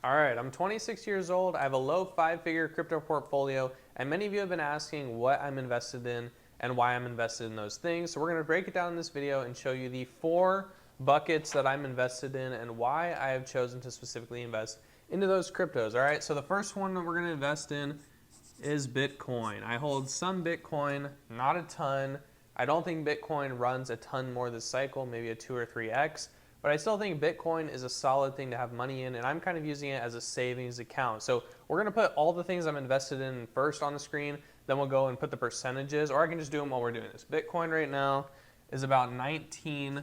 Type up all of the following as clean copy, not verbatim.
All right, I'm 26 years old. I have a low 5-figure crypto portfolio, and many of you have been asking what I'm invested in and why I'm invested in those things. So we're going to break it down in this video and show you the 4 buckets that I'm invested in and why I have chosen to specifically invest into those cryptos. All right, so the first one that we're going to invest in is Bitcoin. I hold some Bitcoin, not a ton. I don't think Bitcoin runs a ton more this cycle, maybe a 2 or 3x. But I still think Bitcoin is a solid thing to have money in, and I'm kind of using it as a savings account. So we're going to put all the things I'm invested in first on the screen, then we'll go and put the percentages, or I can just do them while we're doing this. Bitcoin right now is about 19%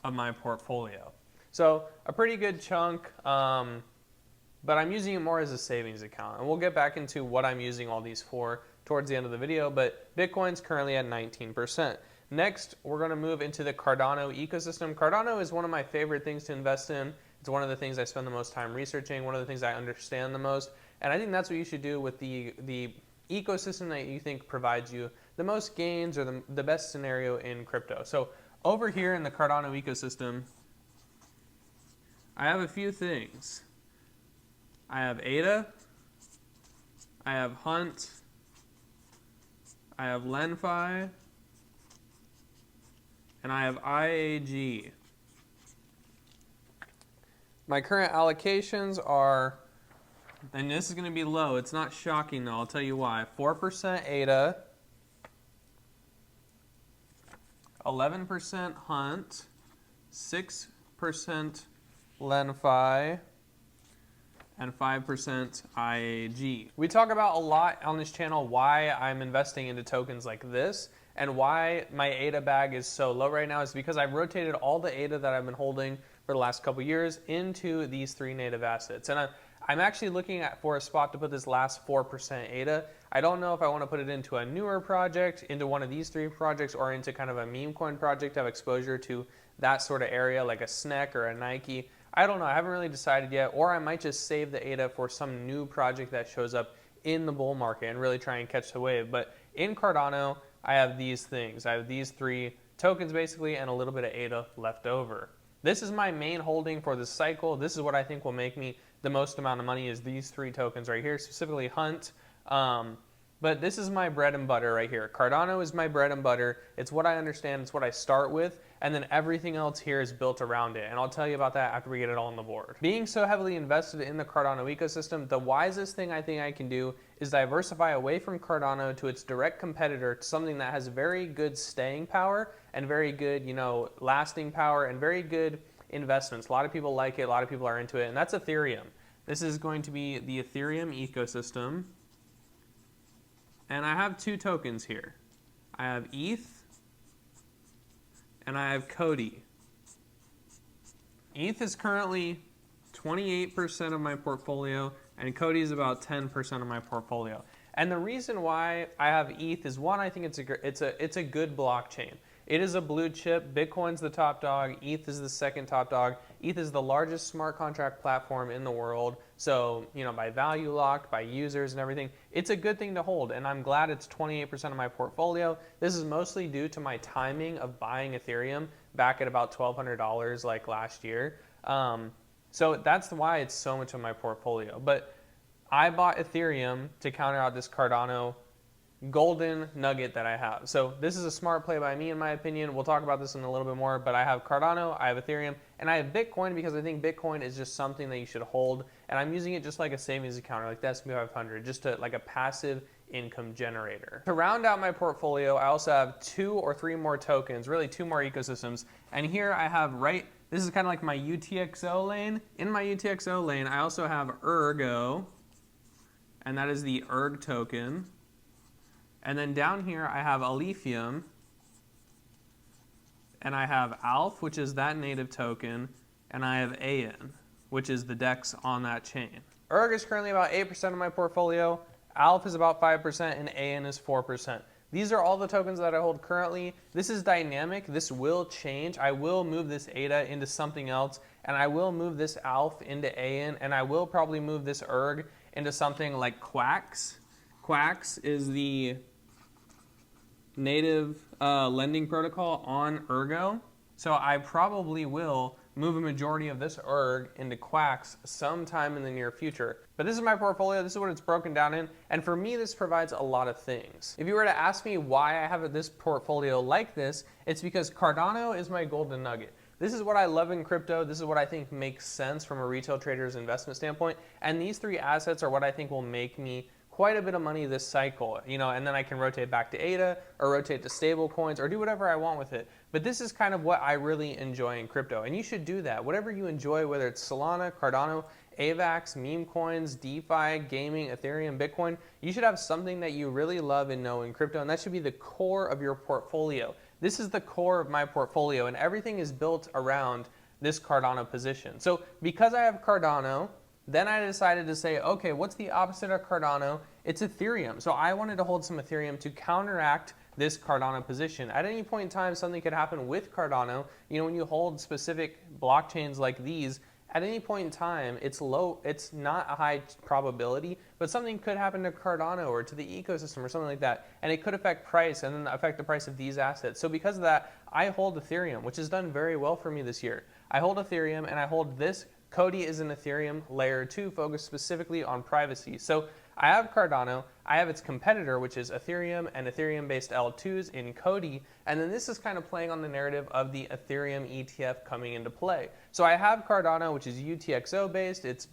of my portfolio. So a pretty good chunk, but I'm using it more as a savings account. And we'll get back into what I'm using all these for towards the end of the video, but Bitcoin's currently at 19%. Next, we're going to move into the Cardano ecosystem. Cardano is one of my favorite things to invest in. It's one of the things I spend the most time researching, one of the things I understand the most, and I think that's what you should do with the ecosystem that you think provides you the most gains or the best scenario in crypto. So over here in the Cardano ecosystem, I have a few things. I have ADA, I have Hunt, I have LenFi, and I have IAG. My current allocations are, and this is going to be low, it's not shocking though, I'll tell you why. 4% ADA, 11% Hunt, 6% LenFi, and 5% IAG. We talk about a lot on this channel why I'm investing into tokens like this, and why my ADA bag is so low right now is because I've rotated all the ADA that I've been holding for the last couple years into these 3 native assets. And I'm actually looking for a spot to put this last 4% ADA. I don't know if I want to put it into a newer project, into one of these 3 projects, or into kind of a meme coin project to have exposure to that sort of area like a SNEC or a Nike. I don't know, I haven't really decided yet, or I might just save the ADA for some new project that shows up in the bull market and really try and catch the wave. But in Cardano, I have these things. I have these 3 tokens basically and a little bit of ADA left over. This is my main holding for this cycle. This is what I think will make me the most amount of money is these 3 tokens right here, specifically Hunt. But this is my bread and butter right here. Cardano is my bread and butter. It's what I understand. It's what I start with. And then everything else here is built around it. And I'll tell you about that after we get it all on the board. Being so heavily invested in the Cardano ecosystem, the wisest thing I think I can do is diversify away from Cardano to its direct competitor, to something that has very good staying power and very good, lasting power and very good investments. A lot of people like it. A lot of people are into it. And that's Ethereum. This is going to be the Ethereum ecosystem. And I have 2 tokens here. I have ETH and I have CODI. ETH is currently 28% of my portfolio and CODI is about 10% of my portfolio. And the reason why I have ETH is, one, I think it's a good blockchain. It is a blue chip. Bitcoin's the top dog. ETH is the second top dog. ETH is the largest smart contract platform in the world. So, by value locked, by users and everything, it's a good thing to hold. And I'm glad it's 28% of my portfolio. This is mostly due to my timing of buying Ethereum back at about $1,200 like last year. So that's why it's so much of my portfolio. But I bought Ethereum to counter out this Cardano golden nugget that I have. So this is a smart play by me, in my opinion. We'll talk about this in a little bit more, but I have Cardano, I have Ethereum, and I have Bitcoin because I think Bitcoin is just something that you should hold. And I'm using it just like a savings account, or like the S&P 500, just to like a passive income generator. To round out my portfolio, I also have 2 or 3 more tokens, really 2 more ecosystems. And here I have this is kind of like my UTXO lane. In my UTXO lane, I also have Ergo, and that is the ERG token. And then down here, I have Alephium, and I have ALF, which is that native token, and I have AN, which is the DEX on that chain. ERG is currently about 8% of my portfolio, ALF is about 5%, and AN is 4%. These are all the tokens that I hold currently. This is dynamic. This will change. I will move this ADA into something else, and I will move this ALF into AN, and I will probably move this ERG into something like Quax. Quax is the native lending protocol on Ergo. So I probably will move a majority of this ERG into Quacks sometime in the near future. But this is my portfolio, this is what it's broken down in, and for me this provides a lot of things. If you were to ask me why I have this portfolio like this, it's because Cardano is my golden nugget. This is what I love in crypto, this is what I think makes sense from a retail trader's investment standpoint, and these three assets are what I think will make me quite a bit of money this cycle, and then I can rotate back to ADA or rotate to stable coins or do whatever I want with it. But this is kind of what I really enjoy in crypto, and you should do that. Whatever you enjoy, whether it's Solana, Cardano, AVAX, meme coins, DeFi, gaming, Ethereum, Bitcoin, you should have something that you really love and know in crypto, and that should be the core of your portfolio. This is the core of my portfolio, and everything is built around this Cardano position. So because I have Cardano, then I decided to say, okay, what's the opposite of Cardano? It's Ethereum. So I wanted to hold some Ethereum to counteract this Cardano position. At any point in time, something could happen with Cardano. When you hold specific blockchains like these, at any point in time, it's not a high probability, but something could happen to Cardano or to the ecosystem or something like that, and it could affect price and then affect the price of these assets. So because of that, I hold Ethereum, which has done very well for me this year. I hold Ethereum and I hold this. Cody is an Ethereum layer 2 focused specifically on privacy. So I have Cardano, I have its competitor, which is Ethereum and Ethereum-based L2s in Cody, and then this is kind of playing on the narrative of the Ethereum ETF coming into play. So I have Cardano, which is UTXO-based, it's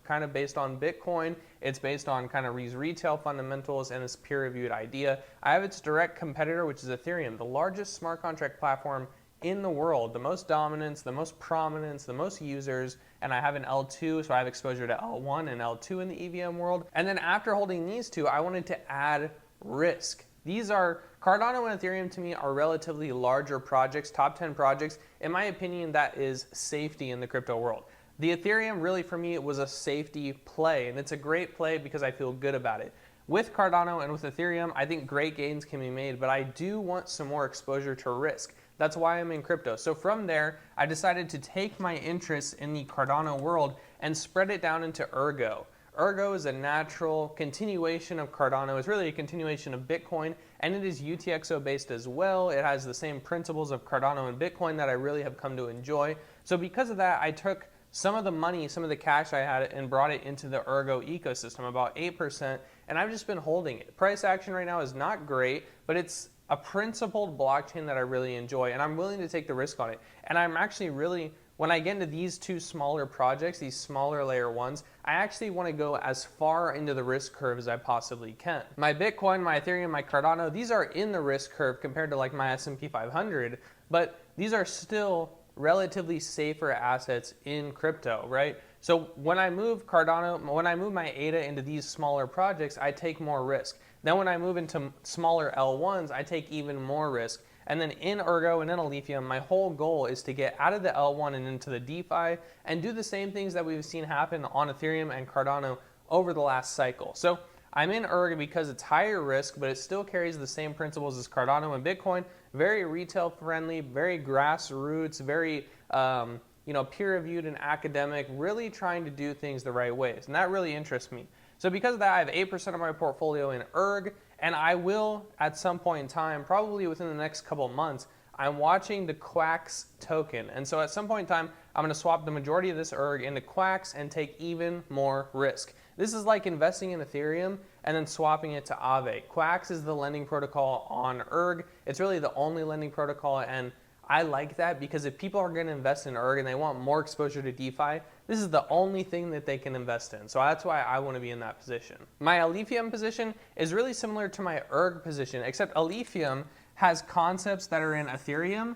kind of based on Bitcoin, it's based on kind of these retail fundamentals and this peer-reviewed idea. I have its direct competitor, which is Ethereum, the largest smart contract platform in the world, the most dominance, the most prominence, the most users, and I have an L2, so I have exposure to L1 and L2 in the EVM world. And then after holding these two, I wanted to add risk. These are, Cardano and Ethereum to me are relatively larger projects, top 10 projects. In my opinion, that is safety in the crypto world. The Ethereum really for me was a safety play, and it's a great play because I feel good about it. With Cardano and with Ethereum, I think great gains can be made, but I do want some more exposure to risk. That's why I'm in crypto. So from there, I decided to take my interest in the Cardano world and spread it down into Ergo. Ergo is a natural continuation of Cardano. It's really a continuation of Bitcoin, and it is UTXO based as well. It has the same principles of Cardano and Bitcoin that I really have come to enjoy. So because of that, I took some of the money, some of the cash I had, and brought it into the Ergo ecosystem, about 8%, and I've just been holding it. Price action right now is not great, but it's a principled blockchain that I really enjoy, and I'm willing to take the risk on it. And I'm actually really, when I get into these two smaller projects, these smaller layer ones, I actually want to go as far into the risk curve as I possibly can. My Bitcoin, my Ethereum, my Cardano, these are in the risk curve compared to like my S&P 500, but these are still relatively safer assets in crypto, right? So when I move Cardano, when I move my ADA into these smaller projects, I take more risk. Then when I move into smaller L1s, I take even more risk. And then in Ergo and in Alephium, my whole goal is to get out of the L1 and into the DeFi and do the same things that we've seen happen on Ethereum and Cardano over the last cycle. So I'm in Ergo because it's higher risk, but it still carries the same principles as Cardano and Bitcoin. Very retail friendly, very grassroots, very peer-reviewed and academic, really trying to do things the right ways. And that really interests me. So because of that, I have 8% of my portfolio in ERG, and I will, at some point in time, probably within the next couple of months, I'm watching the Quacks token. And so at some point in time, I'm going to swap the majority of this ERG into Quacks and take even more risk. This is like investing in Ethereum and then swapping it to Aave. Quacks is the lending protocol on ERG. It's really the only lending protocol, and I like that because if people are going to invest in ERG and they want more exposure to DeFi, this is the only thing that they can invest in. So that's why I want to be in that position. My Alephium position is really similar to my ERG position, except Alephium has concepts that are in Ethereum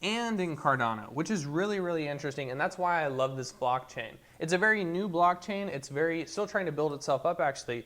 and in Cardano, which is really, really interesting, and that's why I love this blockchain. It's a very new blockchain. It's still trying to build itself up, actually.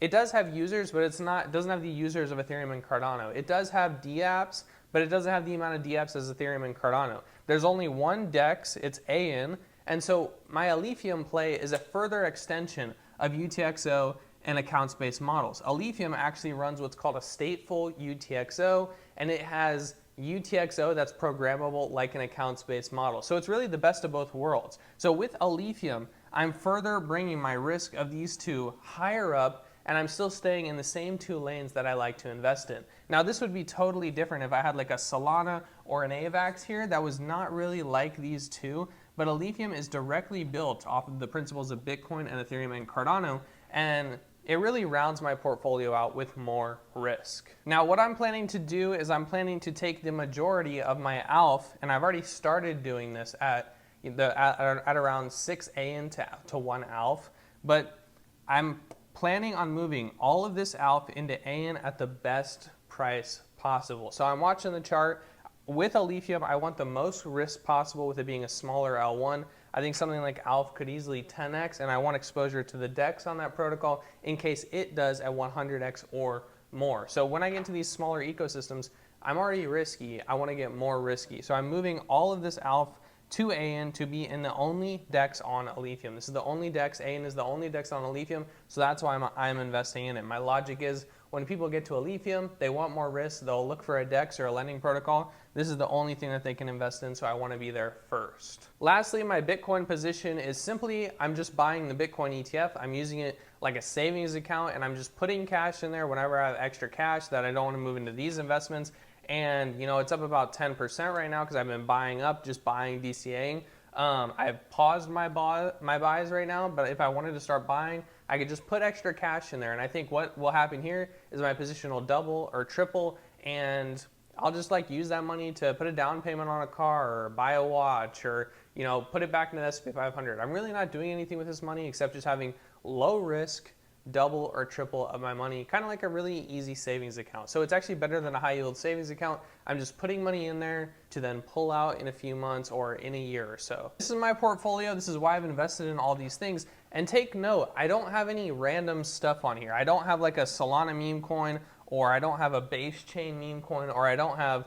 It does have users, but it doesn't have the users of Ethereum and Cardano. It does have dApps, but it doesn't have the amount of dApps as Ethereum and Cardano. There's only one DEX, it's AN, and so my Alephium play is a further extension of UTXO and accounts-based models. Alephium actually runs what's called a stateful UTXO, and it has UTXO that's programmable like an accounts-based model. So it's really the best of both worlds. So with Alephium, I'm further bringing my risk of these two higher up and I'm still staying in the same 2 lanes that I like to invest in. Now, this would be totally different if I had like a Solana or an AVAX here that was not really like these two, but Alephium is directly built off of the principles of Bitcoin and Ethereum and Cardano, and it really rounds my portfolio out with more risk. Now, what I'm planning to do is I'm planning to take the majority of my ALF, and I've already started doing this at around 6 AN to 1 ALF, but I'm planning on moving all of this ALF into AN at the best price possible. So I'm watching the chart. With Alephium, I want the most risk possible with it being a smaller L1. I think something like ALF could easily 10x, and I want exposure to the DEX on that protocol in case it does at 100x or more. So when I get into these smaller ecosystems, I'm already risky. I want to get more risky. So I'm moving all of this ALF to AN to be in the only DEX on Alephium. This is the only DEX. AN is the only DEX on Alephium, so that's why I'm investing in it. My logic is when people get to Alephium, they want more risk. They'll look for a DEX or a lending protocol. This is the only thing that they can invest in, so I want to be there first. Lastly, my Bitcoin position is simply I'm just buying the Bitcoin ETF. I'm using it like a savings account, and I'm just putting cash in there whenever I have extra cash that I don't want to move into these investments. And you know, it's up about 10% right now because I've been buying up, just buying, DCAing. I've paused my buys right now, but if I wanted to start buying, I could just put extra cash in there. And I think what will happen here is my position will double or triple, and I'll just like use that money to put a down payment on a car or buy a watch or, you know, put it back into the S&P 500. I'm really not doing anything with this money except just having low risk, double or triple of my money, kind of like a really easy savings account. So it's actually better than a high yield savings account. I'm just putting money in there to then pull out in a few months or in a year or so. This is my portfolio. This is why I've invested in all these things. And take note, I don't have any random stuff on here. I don't have like a Solana meme coin, or I don't have a base chain meme coin, or I don't have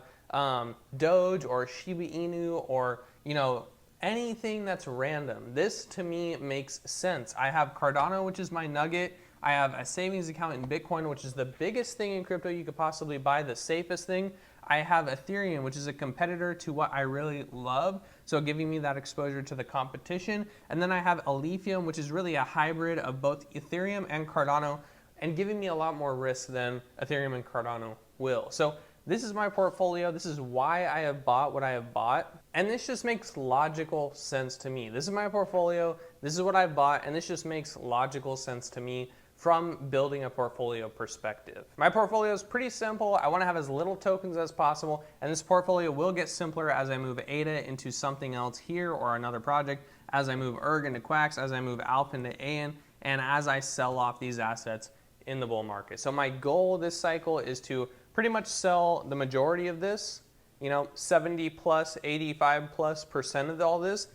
Doge or Shiba Inu or, you know, anything that's random. This to me makes sense. I have Cardano, which is my nugget. I have a savings account in Bitcoin, which is the biggest thing in crypto you could possibly buy, the safest thing. I have Ethereum, which is a competitor to what I really love, so giving me that exposure to the competition. And then I have Alephium, which is really a hybrid of both Ethereum and Cardano, and giving me a lot more risk than Ethereum and Cardano will. So this is my portfolio. This is why I have bought what I have bought. And this just makes logical sense to me. This is my portfolio. This is what I've bought. And this just makes logical sense to me from building a portfolio perspective. My portfolio is pretty simple. I want to have as little tokens as possible. And this portfolio will get simpler as I move ADA into something else here or another project, as I move ERG into Quacks, as I move ALP into AN, and as I sell off these assets in the bull market. So my goal this cycle is to pretty much sell the majority of this, you know, 70 plus, 85 plus % of all this,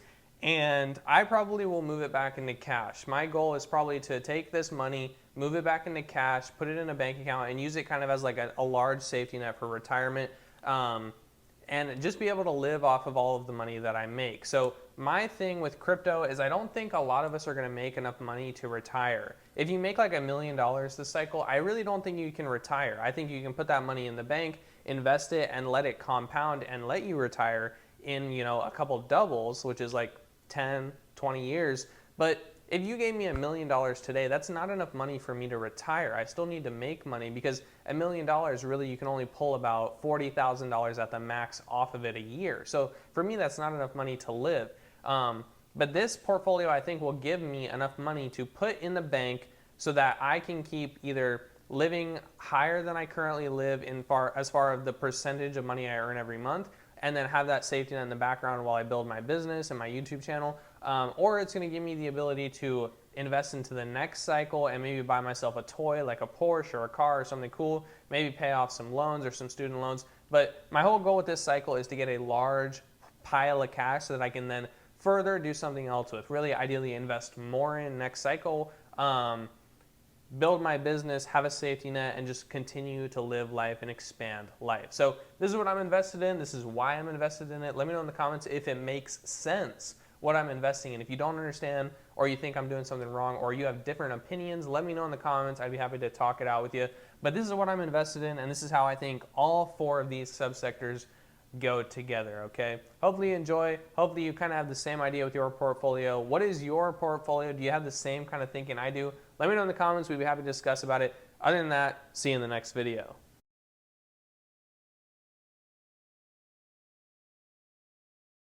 and I probably will move it back into cash. My goal is probably to take this money, move it back into cash, put it in a bank account, and use it kind of as like a large safety net for retirement, and just be able to live off of all of the money that I make. So my thing with crypto is I don't think a lot of us are gonna make enough money to retire. If you make like $1 million this cycle, I really don't think you can retire. I think you can put that money in the bank, invest it, and let it compound and let you retire in, you know, a couple doubles, which is like 10, 20 years. But if you gave me $1 million today, that's not enough money for me to retire. I still need to make money because $1 million really you can only pull about $40,000 at the max off of it a year. So for me, that's not enough money to live. But this portfolio I think will give me enough money to put in the bank so that I can keep either living higher than I currently live as far as the percentage of money I earn every month, and then have that safety net in the background while I build my business and my YouTube channel. Or it's gonna give me the ability to invest into the next cycle and maybe buy myself a toy like a Porsche or a car or something cool, maybe pay off some loans or some student loans. But my whole goal with this cycle is to get a large pile of cash so that I can then further do something else with. Really, ideally invest more in next cycle, build my business, have a safety net, and just continue to live life and expand life. So this is what I'm invested in. This is why I'm invested in it. Let me know in the comments if it makes sense what I'm investing in. If you don't understand, or you think I'm doing something wrong, or you have different opinions, let me know in the comments. I'd be happy to talk it out with you. But this is what I'm invested in, and this is how I think all 4 of these subsectors go together, okay? Hopefully you enjoy. Hopefully you kind of have the same idea with your portfolio. What is your portfolio? Do you have the same kind of thinking I do? Let me know in the comments. We'd be happy to discuss about it. Other than that, see you in the next video.